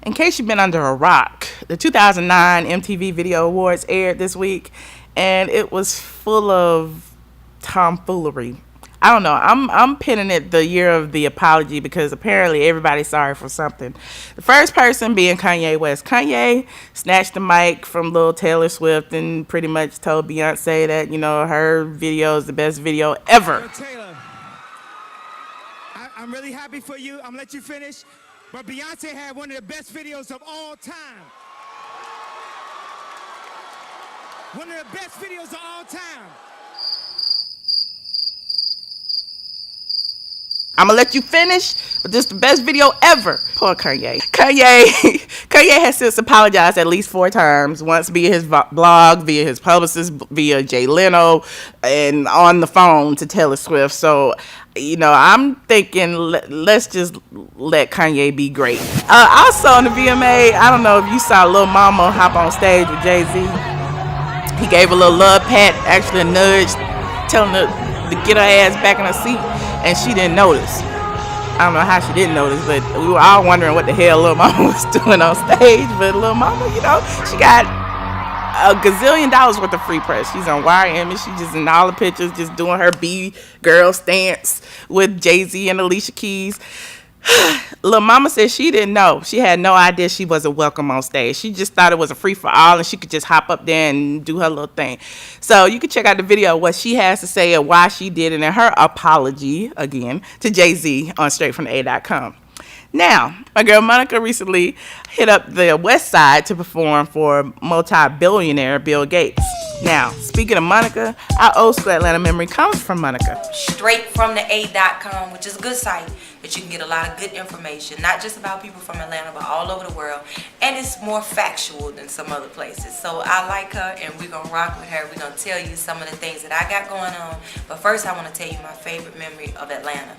In case you've been under a rock, the 2009 MTV Video Awards aired this week, and it was full of tomfoolery. I don't know. I'm pinning it the year of the apology because apparently everybody's sorry for something. The first person being Kanye West. Kanye snatched the mic from Lil Taylor Swift and pretty much told Beyonce that, her video is the best video ever. Yo, Taylor, I'm really happy for you. I'm gonna let you finish. But Beyonce had one of the best videos of all time. One of the best videos of all time. I'm gonna let you finish, but this is the best video ever. Poor Kanye. Kanye has since apologized at least 4 times. Once via his blog, via his publicist, via Jay Leno, and on the phone to Taylor Swift. So, I'm thinking let's just let Kanye be great. Also in the VMA, I don't know if you saw Lil Mama hop on stage with Jay-Z. He gave a little love pat, actually a nudge, telling her to get her ass back in her seat. And she didn't notice. I don't know how she didn't notice, but we were all wondering what the hell Lil Mama was doing on stage. But Lil Mama, she got a gazillion dollars worth of free press. She's on Wire Image. She's just in all the pictures, just doing her B-girl stance with Jay-Z and Alicia Keys. Lil Mama said she didn't know. She had no idea she wasn't welcome on stage. She just thought it was a free-for-all and she could just hop up there and do her little thing. So you can check out the video of what she has to say and why she did it and her apology, again, to Jay-Z on straightfromtheA.com. Now, my girl Monica recently hit up the West Side to perform for multi-billionaire Bill Gates. Now, speaking of Monica, our old school Atlanta memory comes from Monica. StraightfromtheA.com, which is a good site that you can get a lot of good information, not just about people from Atlanta, but all over the world. And it's more factual than some other places. So I like her, and we're going to rock with her. We're going to tell you some of the things that I got going on. But first, I want to tell you my favorite memory of Atlanta.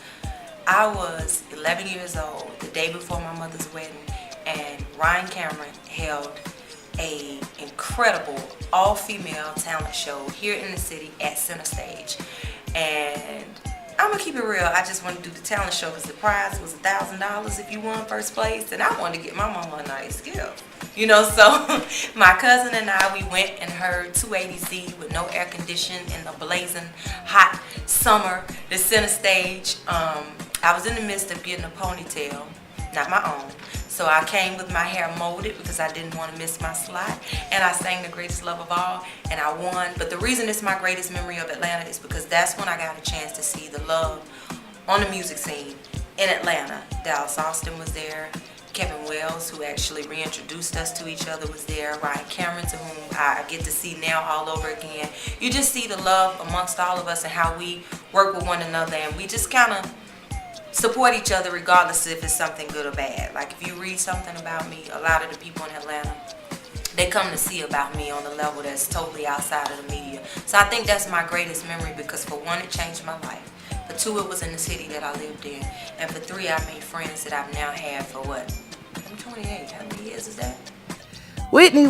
I was 11 years old, the day before my mother's wedding, and Ryan Cameron held a incredible all-female talent show here in the city at Center Stage. And I'm gonna keep it real, I just wanted to do the talent show because the prize was $1,000 if you won first place, and I wanted to get my mama a nice gift. So my cousin and I, we went and heard 280Z with no air conditioning in the blazing hot summer, the Center Stage. I was in the midst of getting a ponytail, not my own. So I came with my hair molded because I didn't want to miss my slot. And I sang The Greatest Love of All, and I won. But the reason it's my greatest memory of Atlanta is because that's when I got a chance to see the love on the music scene in Atlanta. Dallas Austin was there. Kevin Wells, who actually reintroduced us to each other, was there. Ryan Cameron, to whom I get to see now all over again. You just see the love amongst all of us and how we work with one another, and we just kind of support each other regardless if it's something good or bad. Like if you read something about me, a lot of the people in Atlanta, they come to see about me on a level that's totally outside of the media. So I think that's my greatest memory because for one, it changed my life. For two, it was in the city that I lived in. And for three, I made friends that I've now had for what? I'm 28. How many years is that? Whitney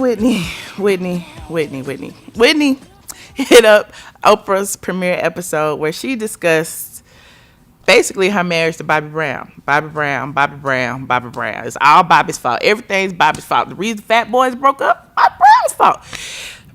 hit up Oprah's premiere episode where she discussed basically her marriage to Bobby Brown. It's all Bobby's fault. Everything's Bobby's fault. The reason Fat Boys broke up, Bobby Brown's fault.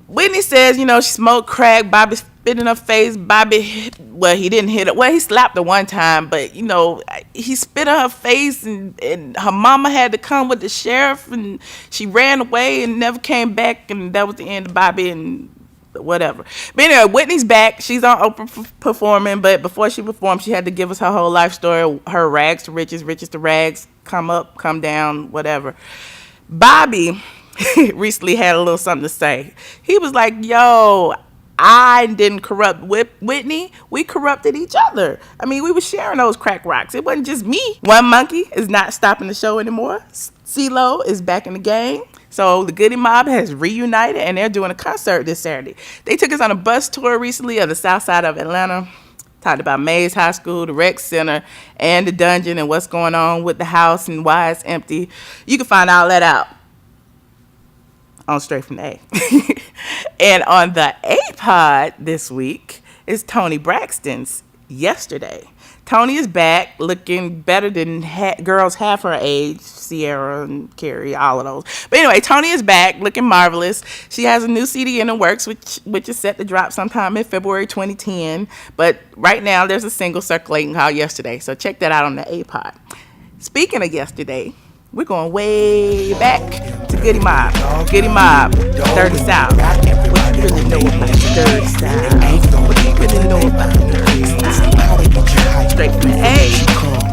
Whitney says, she smoked crack. Bobby spit in her face. He didn't hit her. Well, he slapped her one time, but, he spit in her face, and her mama had to come with the sheriff, and she ran away and never came back, and that was the end of Bobby and whatever. But anyway, Whitney's back. She's on Oprah performing, but before she performed, she had to give us her whole life story, her rags to riches, riches to rags, come up, come down, whatever. Bobby recently had a little something to say. He was like, yo, I didn't corrupt Whitney. We corrupted each other. I mean, we were sharing those crack rocks. It wasn't just me. One Monkey is not stopping the show anymore. CeeLo is back in the game. So the Goody Mob has reunited, and they're doing a concert this Saturday. They took us on a bus tour recently of the south side of Atlanta. Talked about Mays High School, the rec center, and the dungeon, and what's going on with the house and why it's empty. You can find all that out on Straight from the A. And on the A-Pod this week is Tony Braxton's Yesterday. Tony is back, looking better than girls half her age, Sierra and Carrie, all of those. But anyway, Tony is back, looking marvelous. She has a new CD in the works, which is set to drop sometime in February 2010. But right now, there's a single circulating called Yesterday. So check that out on the APod. Speaking of yesterday, we're going way back to Goody Mob. Goody Mob, Dirty South. What you really know about Dirty South? What you really know about Dirty South? Straight from the A.